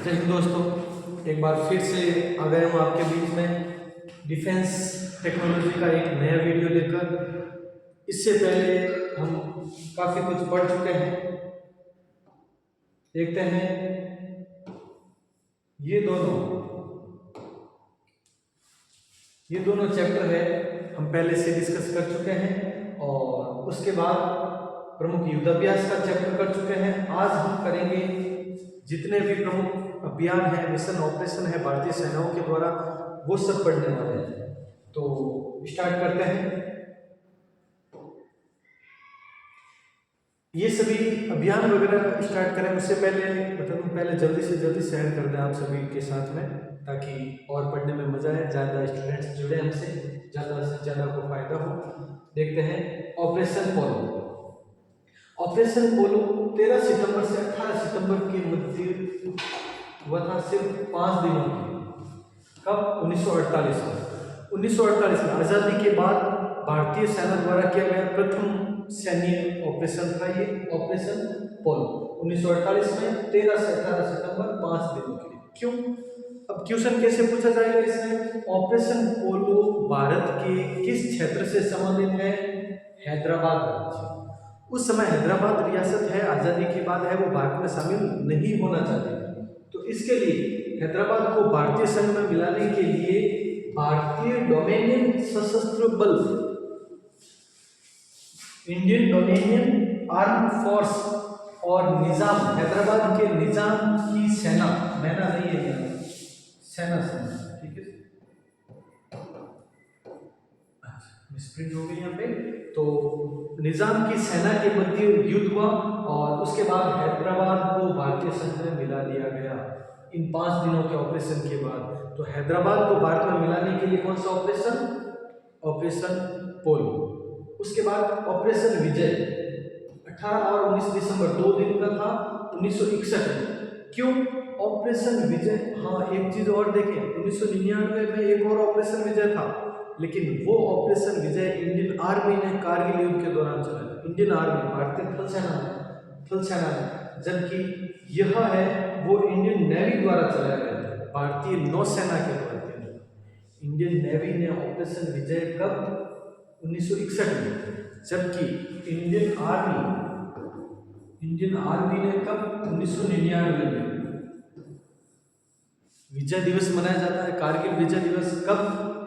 जय हिंद दोस्तों, एक बार फिर से आ गए हम आपके बीच में डिफेंस टेक्नोलॉजी का एक नया वीडियो लेकर। इससे पहले हम काफ़ी कुछ पढ़ चुके हैं। देखते हैं ये दोनों चैप्टर है हम पहले से डिस्कस कर चुके हैं और उसके बाद प्रमुख युद्धाभ्यास का चैप्टर कर चुके हैं। आज हम करेंगे जितने भी प्रमुख अभियान है, मिशन ऑपरेशन है भारतीय सेनाओं के द्वारा, वो सब पढ़ने वाले हैं। तो स्टार्ट करते हैं। ये सभी अभियान वगैरह स्टार्ट करें उससे पहले जल्दी से जल्दी शेयर कर दें आप सभी के साथ में, ताकि और पढ़ने में मजा आए, ज़्यादा स्टूडेंट्स जुड़े हमसे, ज़्यादा से ज़्यादा को फायदा हो। देखते हैं ऑपरेशन पोलो। ऑपरेशन पोलो 13 सितंबर से 18 सितंबर के मध्य हुआ था, सिर्फ 5 दिनों के। कब? 1948 में। 1948 में आज़ादी के बाद भारतीय सेना द्वारा किया गया प्रथम सैन्य ऑपरेशन था ये ऑपरेशन पोलो। 1948 में 13 से 18 सितंबर 5 दिनों के लिए। क्यों? अब क्वेश्चन कैसे पूछा जाएगा इसमें? ऑपरेशन पोलो भारत के किस क्षेत्र से संबंधित है? हैदराबाद राज्य। उस समय हैदराबाद रियासत है, आज़ादी के बाद है, वो भारत में शामिल नहीं होना चाहती थी। तो इसके लिए हैदराबाद को भारतीय संघ में मिलाने के लिए भारतीय डोमिनियन सशस्त्र बल, इंडियन डोमिनियन आर्म फोर्स और निजाम, हैदराबाद के निजाम की सेना, मैना नहीं है, सेना, ठीक है, मिसप्रिंट हो गई यहाँ पे। तो निजाम की सेना के मध्य युद्ध हुआ और उसके बाद हैदराबाद को भारतीय संघ में मिला दिया गया। इन 5 दिनों के ऑपरेशन के बाद तो हैदराबाद को भारत में मिलाने के लिए कौन सा ऑपरेशन? ऑपरेशन पोलो। उसके बाद ऑपरेशन विजय 18 और 19 दिसंबर 2 दिन का था 1961 में। क्यों ऑपरेशन विजय? हाँ, एक चीज और देखें, 1999 में एक और ऑपरेशन विजय था, लेकिन वो ऑपरेशन विजय इंडियन आर्मी ने कारगिल युद्ध के दौरान चलाया। इंडियन आर्मी, भारतीय थल सेना ने, जबकि यह है वो इंडियन नेवी द्वारा चलाया गया था, भारतीय नौसेना के द्वारा। इंडियन नेवी ने ऑपरेशन विजय कब? 1961 में, जबकि इंडियन आर्मी ने कब? 1999 में। विजय दिवस मनाया जाता है, कारगिल विजय दिवस कब?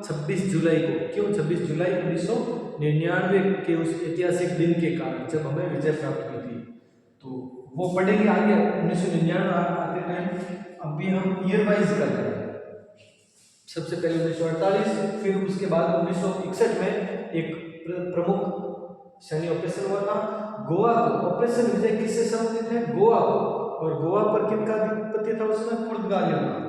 26 जुलाई को। क्यों 26 जुलाई? 1999 के उस ऐतिहासिक दिन के कारण, जब हमें विजय प्राप्त हुई थी। तो वो पढ़ेंगे आगे 1999 आते टाइम। अभी हम ईयर वाइज कर रहे हैं। सबसे पहले 1948, फिर उसके बाद 1961 में एक प्रमुख सैन्य ऑपरेशन हुआ था गोवा को। ऑपरेशन विजय किससे संबंधित है? गोवा को। और गोवा पर किनका अधिपत्य था उसमें? पुर्तगालियों का।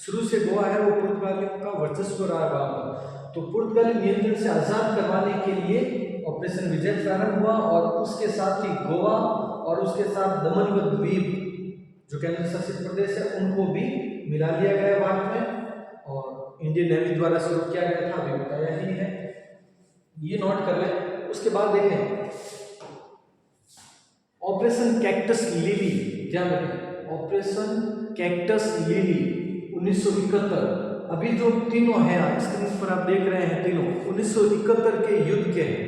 शुरू से गोवा है वो पुर्तगालियों का वर्चस्व रहा वहां पर। तो पुर्तगाली नियंत्रण से आजाद करवाने के लिए ऑपरेशन विजय प्रारंभ हुआ और उसके साथ ही गोवा और उसके साथ दमन व द्वीप जो केंद्र शासित प्रदेश है उनको भी मिला लिया गया भारत में और इंडियन नेवी द्वारा शुरू किया गया था, अभी बताया ही है, ये नोट कर लें। उसके बाद देखें ऑपरेशन कैक्टस लिली, ध्यान रखें, ऑपरेशन कैक्टस लिली 1971। अभी जो तीनों हैं स्क्रीन पर आप देख रहे हैं, तीनों 1971 के युद्ध के हैं,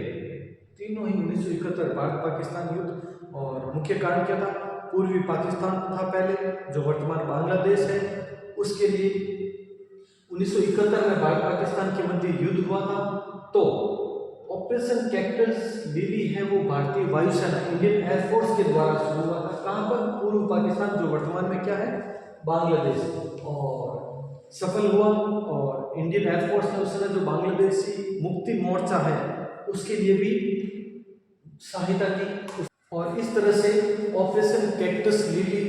तीनों ही 1971 भारत पाकिस्तान युद्ध। और मुख्य कारण क्या था? पूर्वी पाकिस्तान था पहले, जो वर्तमान बांग्लादेश है, उसके लिए 1971 में भारत पाकिस्तान के मध्य युद्ध हुआ था। तो ऑपरेशन कैक्टस लिली है वो भारतीय वायुसेना, इंडियन एयरफोर्स के द्वारा शुरू हुआ था। कहाँ पर? पूर्व पाकिस्तान, जो वर्तमान में क्या है? बांग्लादेश, और सफल हुआ। और इंडियन एयरफोर्स ने उस समय जो बांग्लादेशी मुक्ति मोर्चा है उसके लिए भी सहायता की। और इस तरह से ऑपरेशन कैक्टस लिली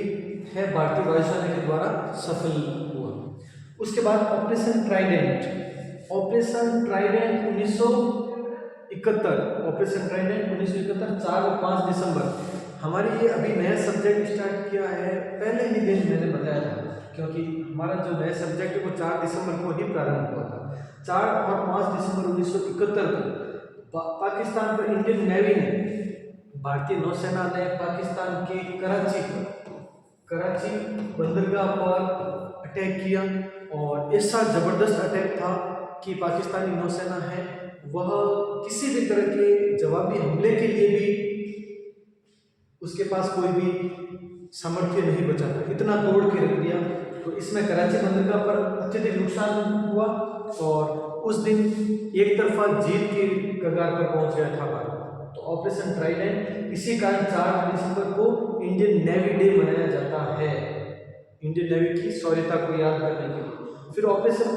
है भारतीय वायुसेना के द्वारा सफल हुआ। उसके बाद operation Trident, operation Trident 1971, operation Trident 1971 4 और 5 दिसंबर। हमारे ये अभी नया सब्जेक्ट स्टार्ट किया है, पहले ही दिन मैंने बताया था, क्योंकि हमारा जो नया सब्जेक्ट है वो 4 दिसंबर को ही प्रारंभ हुआ था। 4 और 5 दिसंबर 1971 को पाकिस्तान पर इंडियन नेवी ने, भारतीय नौसेना ने पाकिस्तान के कराची पर कराची बंदरगाह पर अटैक किया और ऐसा ज़बरदस्त अटैक था कि पाकिस्तानी नौसेना है वह किसी भी तरह के जवाबी हमले के लिए भी उसके पास कोई भी सामर्थ्य नहीं बचा था, इतना तोड़ के रख दिया। तो इसमें कराची बंदरगाह पर अत्यधिक नुकसान हुआ और उस दिन एक तरफा जीत के कगार पर पहुंच गया था भारत। तो ऑपरेशन ट्राइडेंट इसी कारण 4 दिसंबर को इंडियन नेवी डे मनाया जाता है, इंडियन नेवी की शौर्यता को याद करने के लिए। फिर ऑपरेशन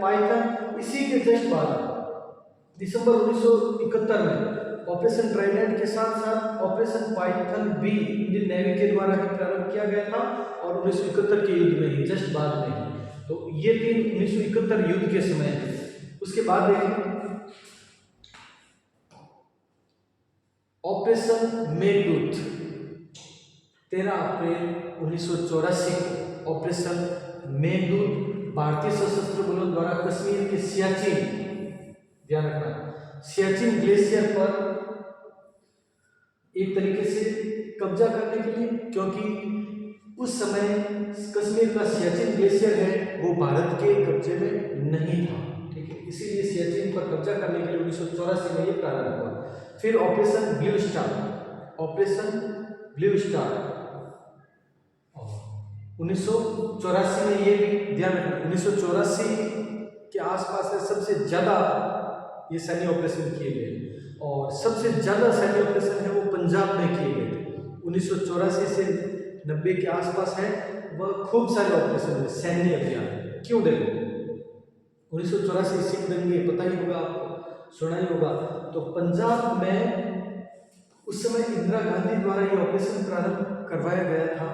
पाइथन इसी के जस्ट बाद दिसंबर 1971 में ऑपरेशन ट्राइडेंट के साथ साथ ऑपरेशन पाइथन भी इंडियन नेवी के द्वारा ही प्रारंभ किया गया था और 1971 के युद्ध में ही जस्ट बाद में ही। तो ये 1971 युद्ध के समय थे। उसके बाद देखें ऑपरेशन मेघदूत 13 अप्रैल 1984 को ऑपरेशन मेघदूत भारतीय सशस्त्र बलों द्वारा कश्मीर के सियाचिन, ध्यान रखना, सियाचिन ग्लेशियर पर एक तरीके से कब्जा करने के लिए, क्योंकि उस समय कश्मीर का सियाचिन ग्लेशियर है वो भारत के कब्जे में नहीं था, ठीक है, इसीलिए सियाचिन पर कब्जा करने के लिए 1984 में ये प्रारंभ हुआ। फिर operation blue star, operation blue star 1984 में, ये भी ध्यान रखना 1984 के आसपास में सबसे ज़्यादा ये सैन्य ऑपरेशन किए गए और सबसे ज़्यादा सैन्य ऑपरेशन है वो पंजाब में किए गए थे। 1984 से 90 के आसपास है वह खूब सारे ऑपरेशन हुए सैन्य अभियान। क्यों? देखो 1984 सिख दंगे पता ही होगा आपको, सुना ही होगा। तो पंजाब में उस समय इंदिरा गांधी द्वारा ये ऑपरेशन प्रारंभ करवाया गया था,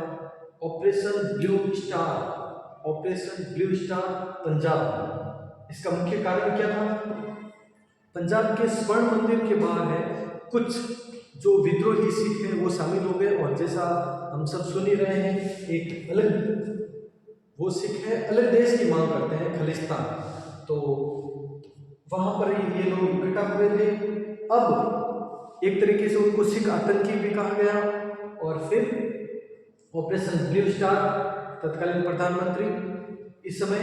operation blue star, operation blue star Punjab. इसका मुख्य कारण क्या था? पंजाब के स्वर्ण मंदिर के बाहर है कुछ जो विद्रोही सिख हैं वो शामिल हो गए और जैसा हम सब सुन ही रहे हैं एक अलग वो सिख है अलग देश की मांग करते हैं, खालिस्तान। तो वहाँ पर ये लोग इकट्ठा हुए थे। अब एक तरीके से उनको सिख आतंकी भी कहा गया और फिर ऑपरेशन ब्लू स्टार, तत्कालीन प्रधानमंत्री इस समय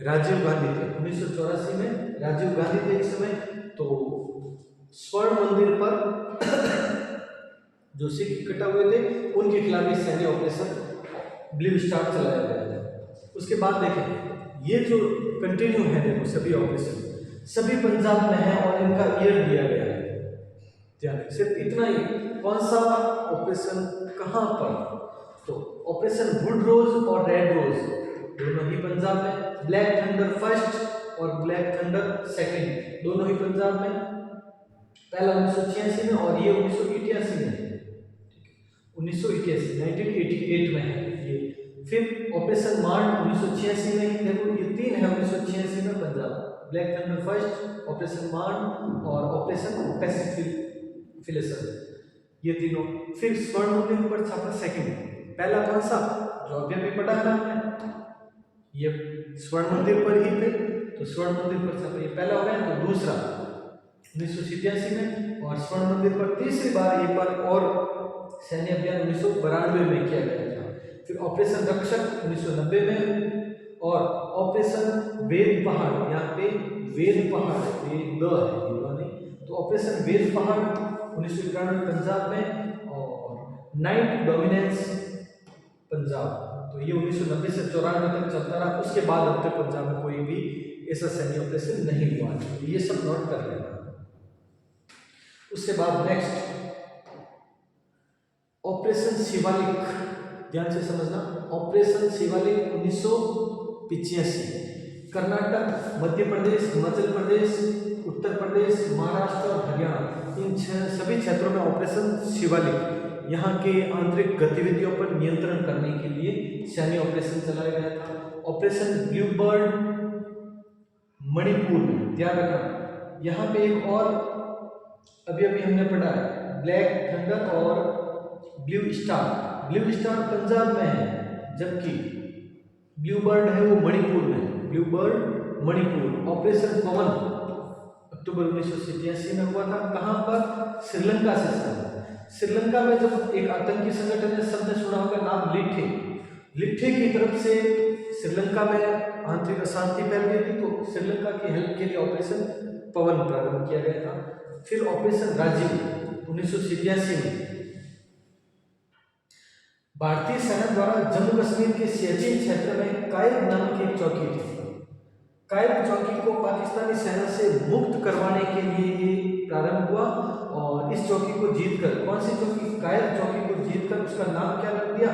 राजीव गांधी थे। 1984 में राजीव गांधी थे इस समय। तो स्वर्ण मंदिर पर जो सिख इकट्ठा हुए थे उनके खिलाफ ये सैन्य ऑपरेशन ब्लू स्टार चलाया गया था। उसके बाद देखें ये जो कंटिन्यू है, देखो सभी ऑपरेशन सभी पंजाब में है और इनका ईयर दिया गया है, ध्यान रखें। सिर्फ इतना ही, कौन सा ऑपरेशन कहाँ पर? तो ऑपरेशन वुड रोज और रेड रोज दोनों ही पंजाब में, ब्लैक थंडर फर्स्ट और ब्लैक थंडर सेकंड दोनों ही पंजाब में, पहला 1986 में और ये 1988 में, 1988 में है ये। फिर ऑपरेशन मार्ड 1986 में, देखो ये 3 है 1986 में Punjab, black thunder first, operation मार्ड और ऑपरेशन पैसिफिक, ये तीनों। फिर स्वर्ण मंदिर पर छापा सेकंड, पहला कौन सा जो अभी पढ़ा है हमने, ये स्वर्ण मंदिर पर ही थे तो स्वर्ण मंदिर पर छापा ये पहला हो गया। तो दूसरा 1987 में और स्वर्ण मंदिर पर तीसरी बार एक बार और सैन्य अभियान 1992 में किया गया था। फिर ऑपरेशन रक्षक 1990 में और ऑपरेशन वेद पहाड़, यहाँ पे वेद पहाड़ वेद है, तो ऑपरेशन वेद पहाड़ 1991 पंजाब में और नाइट डोमिनेंस पंजाब, तो ये 1990 से 94 तक चलता रहा। उसके बाद अब तक पंजाब में कोई भी ऐसा सैन्य ऑपरेशन नहीं हुआ, तो ये सब नोट कर लेना। उसके बाद नेक्स्ट ऑपरेशन शिवालिक, ध्यान से समझना, ऑपरेशन शिवालिक 1985 कर्नाटक, मध्य प्रदेश, हिमाचल प्रदेश, उत्तर प्रदेश, महाराष्ट्र और हरियाणा, इन सभी क्षेत्रों में ऑपरेशन शिवालिक यहाँ के आंतरिक गतिविधियों पर नियंत्रण करने के लिए सैन्य ऑपरेशन चलाया गया था। ऑपरेशन ब्लू बर्ड मणिपुर में, ध्यान रखना, यहाँ पे एक और अभी हमने पढ़ा है ब्लैक थंडर और blue star. Blue star Punjab में है जबकि ब्लू बर्ड है वो मणिपुर में, ब्लू बर्ड मणिपुर। ऑपरेशन पवन अक्टूबर 1987 में हुआ था, कहाँ पर? श्रीलंका से। श्रीलंका में जब एक आतंकी संगठन ने, सबने सुना होगा नाम, लिट्ठे, लिट्ठे की तरफ से श्रीलंका में आंतरिक अशांति फैल गई थी, तो श्रीलंका की हेल्प के लिए ऑपरेशन पवन प्रारंभ किया गया था। फिर ऑपरेशन राजीव 1987 में भारतीय सेना द्वारा जम्मू कश्मीर के सियाचिन क्षेत्र में कायब नामक एक चौकी थी। कायब चौकी को पाकिस्तानी सेना से मुक्त करवाने के लिए ये प्रारंभ हुआ और इस चौकी को जीतकर, कौन सी चौकी, कायब चौकी को जीतकर उसका नाम क्या रख दिया,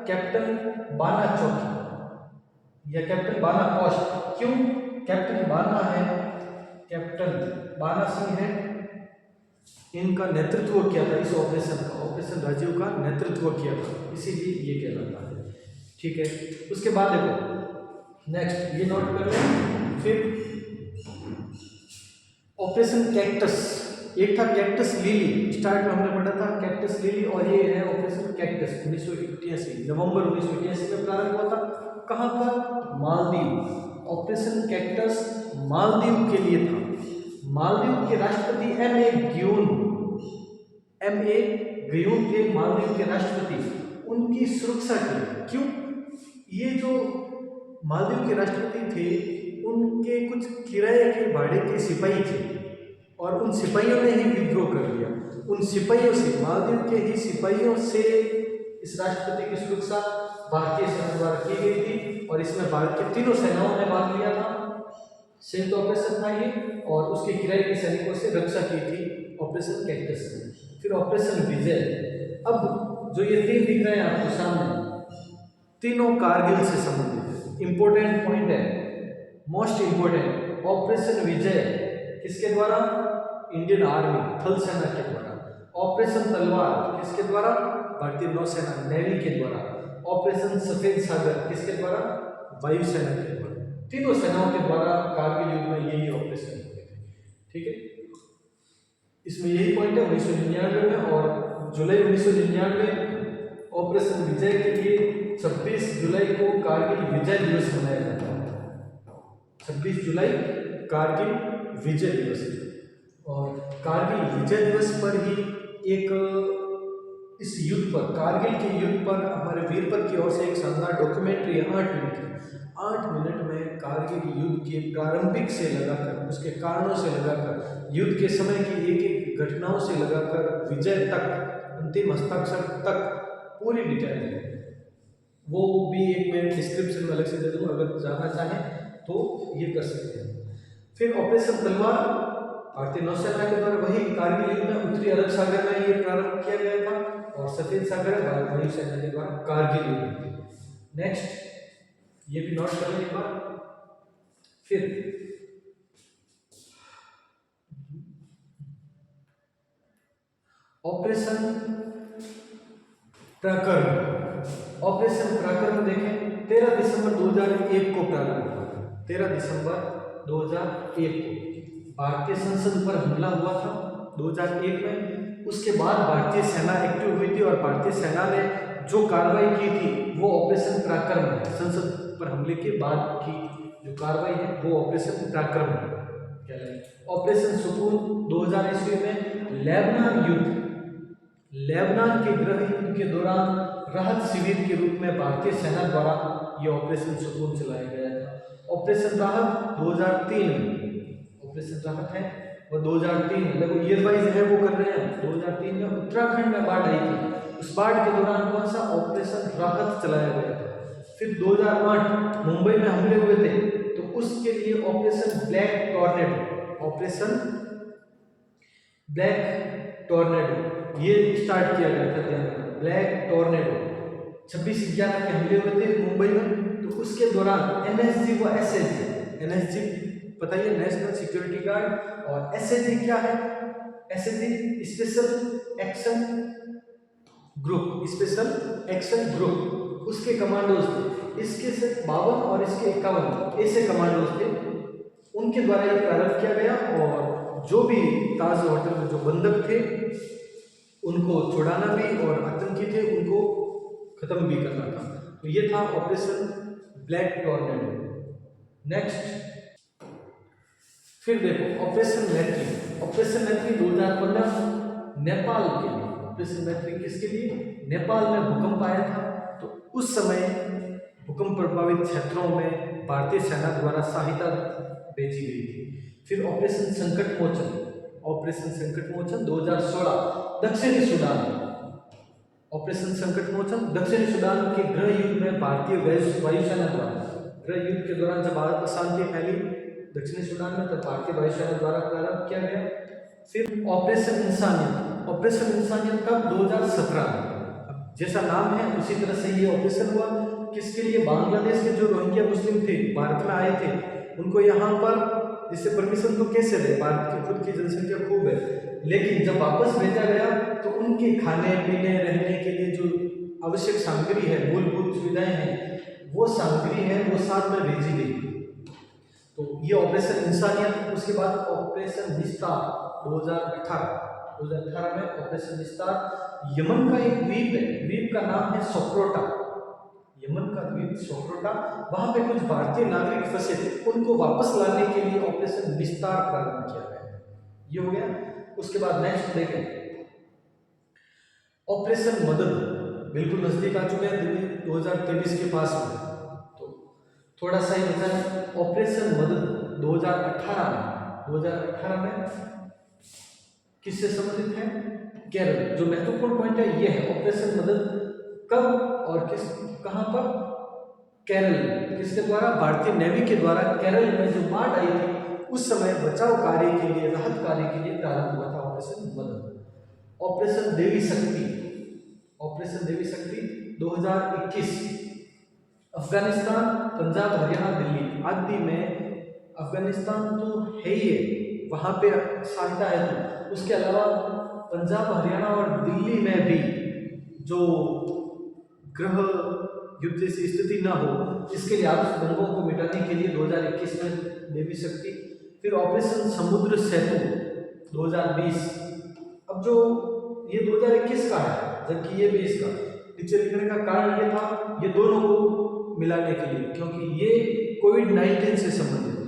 कैप्टन बाना चौकी या कैप्टन बाना पोस्ट। क्यों कैप्टन बाना है, कैप्टन बाना सिंह है, इनका नेतृत्व किया था इस ऑपरेशन का, ऑपरेशन राजीव का नेतृत्व किया था, इसीलिए ये कहलाता है। ठीक है, उसके बाद देखो नेक्स्ट ये नोट कर लें। फिर ऑपरेशन कैक्टस, एक था कैक्टस लिली, स्टार्ट में हमने पढ़ा था कैक्टस लिली, और ये है ऑपरेशन कैक्टस 1988 नवंबर 1988 में प्रारंभ हुआ था। कहाँ पर, मालदीव। ऑपरेशन कैक्टस मालदीव के लिए था। मालदीव के राष्ट्रपति एम.ए. गयून थे, मालदीव के राष्ट्रपति, उनकी सुरक्षा के लिए। क्यों, ये जो मालदीव के राष्ट्रपति थे उनके कुछ किराए के भाड़े के सिपाही थे और उन सिपाहियों ने ही विद्रोह कर लिया। उन सिपाहियों से, मालदीव के ही सिपाहियों से इस राष्ट्रपति की सुरक्षा भारतीय सेना द्वारा की गई थी और इसमें भारत की तीनों सेनाओं ने भाग लिया था। संयुक्त ऑपरेशन था ये और उसके किराए के सैनिकों से रक्षा की थी ऑपरेशन कैक्टस ने। फिर ऑपरेशन विजय। अब जो ये तीन दिख रहे हैं आपको सामने, तीनों कारगिल से संबंधित इंपॉर्टेंट पॉइंट है, मोस्ट इंपॉर्टेंट। ऑपरेशन विजय किसके द्वारा, इंडियन आर्मी थल सेना के द्वारा। ऑपरेशन तलवार किसके द्वारा, भारतीय नौसेना नेवी के द्वारा। ऑपरेशन सफेद सागर किसके द्वारा, वायुसेना के द्वारा। तीनों सेनाओं के द्वारा कारगिल युद्ध में यही ऑपरेशन हुए थे। ठीक है, इसमें यही पॉइंट है 1999 में, और जुलाई 1999 ऑपरेशन विजय के लिए 26 जुलाई को कारगिल विजय दिवस मनाया जाता है। 26 जुलाई कारगिल विजय दिवस है और कारगिल विजय दिवस पर ही एक इस युद्ध पर, कारगिल के युद्ध पर हमारे वीरपत की ओर से एक शानदार डॉक्यूमेंट्री है 8 मिनट की। 8 मिनट में कारगिल युद्ध के प्रारंभिक से लगाकर, उसके कारणों से लगाकर, युद्ध के समय की एक एक घटनाओं से लगाकर विजय तक, अंतिम हस्ताक्षर तक पूरी डिटेल है। वो भी एक मैं डिस्क्रिप्शन में अलग से दे दूँगा, अगर जानना चाहें तो ये कर सकते हैं। फिर ऑपरेशन तलवार भारतीय नौसेना के द्वारा वही कारगिल युद्ध में उत्तरी अरब सागर में ये प्रारंभ किया गया था और सफेद सागर वायुसेना के द्वारा कारगिल युद्ध। नेक्स्ट ये भी नोट कर लें एक बार। फिर ऑपरेशन पराक्रम। ऑपरेशन पराक्रम देखें 13 दिसंबर 2001 को प्रारंभ हुआ। 13 दिसंबर 2001 को भारतीय संसद पर हमला हुआ था 2001 में। उसके बाद भारतीय सेना एक्टिव हुई थी और भारतीय सेना ने जो कार्रवाई की थी वो ऑपरेशन पराक्रम है। संसद पर हमले के बाद की जो कार्रवाई है वो ऑपरेशन पराक्रम है। ऑपरेशन सुकून 2000 ईस्वी में लेबनान के गृह युद्ध के दौरान राहत शिविर के रूप में भारतीय सेना द्वारा यह ऑपरेशन सुकून चलाया गया था। ऑपरेशन राहत 2003 में, ऑपरेशन राहत है वो 2003 में, देखो ईयर वाइज है वो कर रहे हैं। 2003 में उत्तराखंड में बाढ़ आई थी, उस बाढ़ के दौरान कौन सा ऑपरेशन राहत चलाया गया था। फिर 2008 मुंबई में हमले हुए थे तो उसके लिए operation black tornado, operation black tornado ये स्टार्ट किया गया था। ध्यान रखना, ब्लैक टॉर्नेडो 26/11 के हमले हुए थे मुंबई में, तो उसके दौरान एनएसजी व एसएसजी, एनएसजी पता ही है नेशनल सिक्योरिटी गार्ड, और एसएसजी क्या है, SSG special action group, special action group, उसके कमांडोज थे। इसके सिर्फ 52 और इसके 51 ऐसे कमांडोज थे, उनके द्वारा ये प्रारंभ किया गया और जो भी ताज होटल में जो बंधक थे उनको छुड़ाना भी और आतंकी थे उनको खत्म भी करना था। तो ये था ऑपरेशन ब्लैक टॉर्नेडो। नेक्स्ट फिर देखो ऑपरेशन मैत्री। ऑपरेशन मैत्री 2015 नेपाल के लिए। ऑपरेशन मैत्री किसके लिए, नेपाल में भूकंप आया था तो उस समय भूकंप प्रभावित क्षेत्रों में भारतीय सेना द्वारा सहायता भेजी गई थी। फिर ऑपरेशन संकट मोचन 2016 दक्षिणी सूडान। ऑपरेशन संकट मोचन दक्षिणी सूडान के गृह युद्ध में भारतीय वायुसेना द्वारा, गृह युद्ध के दौरान जब अशांति फैली दक्षिणी सूडान में, तब भारतीय वायुसेना द्वारा प्रारंभ किया गया। फिर ऑपरेशन इंसानियत कब? 2017 में। जैसा नाम है उसी तरह से ये ऑपरेशन हुआ। किसके लिए? बांग्लादेश के जो रोहिंग्या मुस्लिम थे, भारत में आए थे, उनको यहाँ पर, जिससे परमिशन तो कैसे दे, भारत की खुद की जनसंख्या खूब है, लेकिन जब वापस भेजा गया तो उनके खाने पीने रहने के लिए जो आवश्यक सामग्री है, मूलभूत सुविधाएं हैं, वो सामग्री है वो साथ में भेजी गई। तो ये ऑपरेशन इंसानियत। उसके बाद ऑपरेशन विस्तार 2018 में ऑपरेशन विस्तार। यमन का एक द्वीप है, द्वीप का नाम है सोक्रोटा, यमन का द्वीप सोक्रोटा, वहां पे कुछ भारतीय नागरिक फंसे थे, उनको वापस लाने के लिए ऑपरेशन विस्तार प्रारंभ किया गया। ये हो गया। उसके बाद नेक्स्ट देखें ऑपरेशन मदद, बिल्कुल नजदीक आ चुके हैं, दिल्ली 2023 के पास में, तो थोड़ा सा ही बचा है। ऑपरेशन मदद 2018 में किससे संबंधित है? केरल। जो महत्वपूर्ण पॉइंट है ये है, ऑपरेशन मदद कब और कहां पर? केरल। किसके द्वारा? भारतीय नेवी के द्वारा केरल में जो बाढ़ आई थी उस समय बचाव कार्य के लिए, राहत कार्य के लिए प्रारंभ हुआ था ऑपरेशन मदद। ऑपरेशन देवी शक्ति 2021 अफगानिस्तान, पंजाब, हरियाणा, दिल्ली आदि में। अफगानिस्तान तो है ही है, वहां पे सहायता है, तो उसके अलावा पंजाब, हरियाणा और दिल्ली में भी जो गृह युद्ध जैसी स्थिति ना हो, इसके लिए आपसी दंगों को मिटाने के लिए 2021 में देवी शक्ति। फिर ऑपरेशन समुद्र सेतु 2020। अब जो ये 2021 का है, जबकि ये 20 का, पीछे लिखने का कारण ये था, ये दोनों को मिलाने के लिए, क्योंकि ये कोविड-19 से संबंधित है।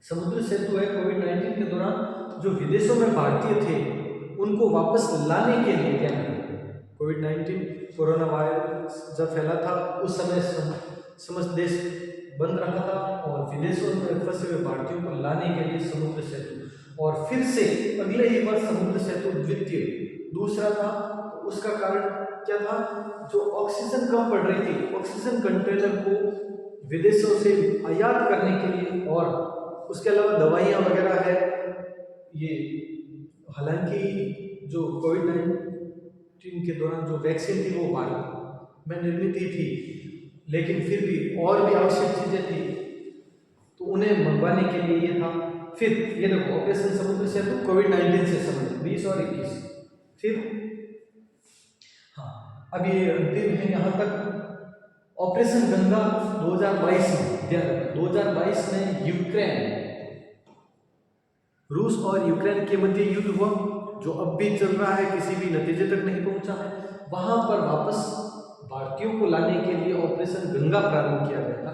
समुद्र सेतु है कोविड-19 के दौरान जो विदेशों में भारतीय थे उनको वापस लाने के लिए क्या है। कोविड-19 कोरोना वायरस जब फैला था उस समय समस्त देश बंद रहा था और विदेशों में फंसे हुए भारतीयों को लाने के लिए समुद्र सेतु, और फिर से अगले ही वर्ष समुद्र सेतु द्वितीय दूसरा था। तो उसका कारण क्या था? जो ऑक्सीजन कम पड़ रही थी, ऑक्सीजन कंटेनर को विदेशों से आयात करने के लिए, और उसके अलावा दवाइयाँ वगैरह है। ये हालांकि जो कोविड-19 के दौरान जो वैक्सीन थी वो भारत में निर्मित ही थी, लेकिन फिर भी और भी आवश्यक चीज़ें थी तो उन्हें मंगवाने के लिए ये था। फिर ये देखो ऑपरेशन समुद्र सेतु कोविड-19 से संबंधित 20 और 21। फिर हाँ, अब ये अंतिम है यहाँ तक। ऑपरेशन गंगा 2022 में, 2022 में यूक्रेन, रूस और यूक्रेन के मध्य युद्ध हुआ जो अब भी चल रहा है, किसी भी नतीजे तक नहीं पहुंचा है। वहां पर वापस भारतीयों को लाने के लिए ऑपरेशन गंगा प्रारंभ किया गया था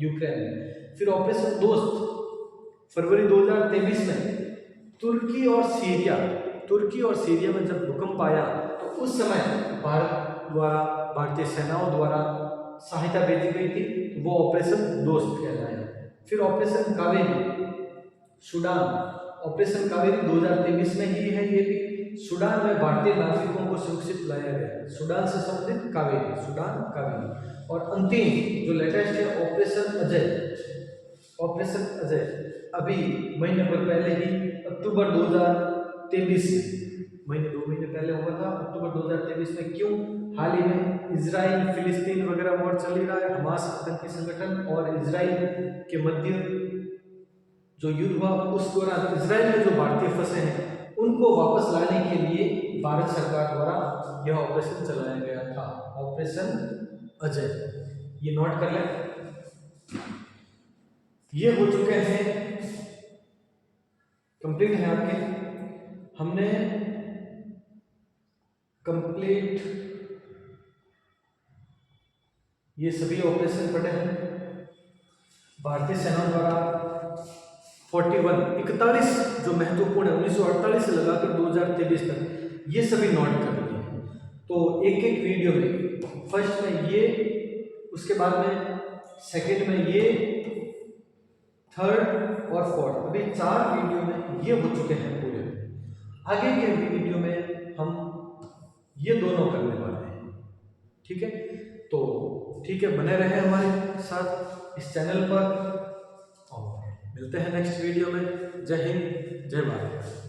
यूक्रेन में। फिर ऑपरेशन दोस्त फरवरी 2023 में तुर्की और सीरिया में जब भूकंप आया तो उस समय भारतीय सेनाओं द्वारा सहायता भेजी गई थी, तो वो ऑपरेशन दोस्त कहलाया। फिर operation Kaveri Sudan, operation Kaveri 2023 में ही है। ये भी सूडान में भारतीय नागरिकों को सुरक्षित लाया गया। सूडान से संबंधित कावेरी। और अंतिम जो लेटेस्ट है ऑपरेशन अजय अभी महीने भर पहले ही अक्टूबर 2023 में, 2 महीने पहले हुआ था अक्टूबर 2023 में। क्यों? हाल ही में इजराइल फिलिस्तीन वगैरह वॉर चल ही रहा है, हमास आतंकी संगठन और इजराइल के मध्य जो युद्ध हुआ, उस दौरान इजराइल में जो भारतीय फंसे हैं उनको वापस लाने के लिए भारत सरकार द्वारा यह ऑपरेशन चलाया गया था, ऑपरेशन अजय। ये नोट कर लें। ये हो चुके हैं, कंप्लीट है आपके। हमने कंप्लीट ये सभी ऑपरेशन पढ़े हैं भारतीय सेना द्वारा। 41 जो महत्वपूर्ण है 1948 से लगाकर 2023 तक, ये सभी नोट कर लिए। तो एक एक वीडियो में फर्स्ट में ये, उसके बाद में सेकंड में ये, थर्ड और फोर्थ। अभी 4 वीडियो में ये हो चुके हैं पूरे। आगे के वीडियो में हम ये दोनों करने वाले हैं। ठीक है, तो ठीक है, बने रहे हमारे साथ इस चैनल पर और मिलते हैं नेक्स्ट वीडियो में। जय हिंद, जय भारत।